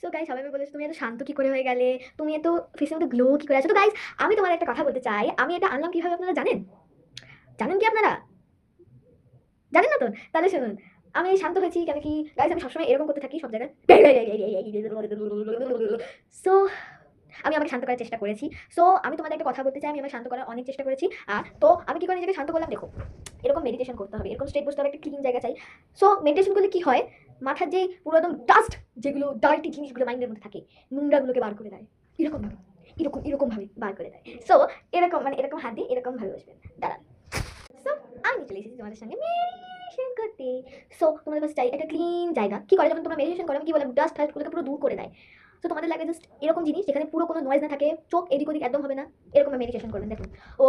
So guys, সবাই আমাকে বলেছে তুমি এত শান্ত কি করে হয়ে গেলে, তুমি এত ফেসের মধ্যে গ্লো কি করে আছে। তো গাইস, আমি তোমাদের একটা কথা বলতে চাই, আমি এটা আনলাম কিভাবে আপনারা জানেন? জানেন কি আপনারা? জানেন না তো? তাহলে শুনুন। আমি শান্ত হয়েছি কেন কি গাইস, আমি সবসময় এরকম করতে থাকি সব জায়গায়। সো আমি আমাকে শান্ত করার চেষ্টা করেছি। সো আমি তোমাদের একটা কথা বলতে চাই, আমি আমাকে শান্ত করার অনেক চেষ্টা করেছি। আর তো আমি কি করে নিজেকে শান্ত করলাম দেখো। এরকম মেডিটেশন করতে হবে, এরকম স্ট্রেট বসতে হবে, একটা ক্লিন জায়গা চাই। সো মেডিটেশন করলে কি হয়, মাথার যে পুরো একদম ডাস্ট, যেগুলো ডার্টি জিনিসগুলো মাইন্ডের মধ্যে থাকে, নোংরাগুলোকে বার করে দেয়। এরকম ভাবে, এরকম ভাবে বার করে দেয়। সো এরকম মানে এরকম হাত দিয়ে এরকম ভাবে বসবেন। দাঁড়ান। সো আমি চলে এসেছি তোমাদের সঙ্গে মেডিটেশন করতে। সো তোমাদের কাছে চাই একটা ক্লিন জায়গা। কি করে যখন তোমরা মেডিটেশন করো, আমি কি বলে ডাস্ট ফাস্টগুলোকে পুরো দূর করে দেয়। তো তোমাদের লাগবে জাস্ট এরকম জিনিস যেখানে পুরো কোনো নয়েজ না থাকে, চোখ এদিক ওদিক একদম হবে না। এরকম মেডিটেশন করবেন, দেখুন। ও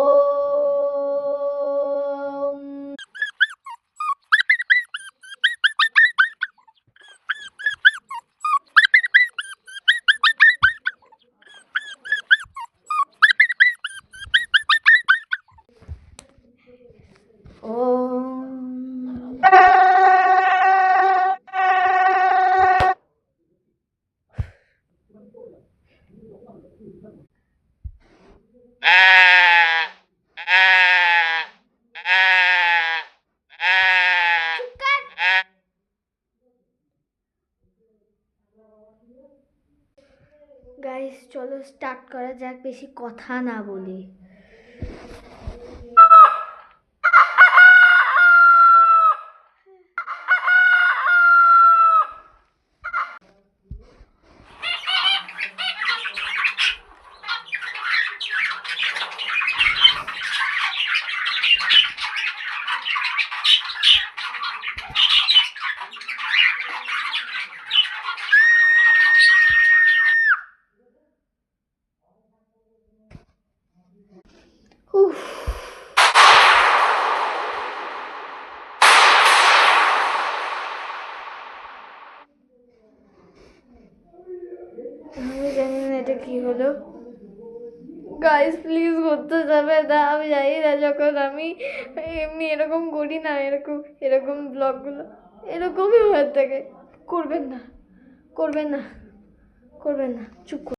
গাইস, চলো স্টার্ট করা যাক, বেশি কথা না বলে। উফ, আমি জানি না এটা কি হলো। গাইস প্লিজ করতে যাবে না, আমি জানি না, যখন আমি এমনি এরকম করি না, এরকম এরকম ব্লগগুলো এরকমই হয়ে থাকে। করবেন না, করবেন না, করবেন না, চুপ করুন।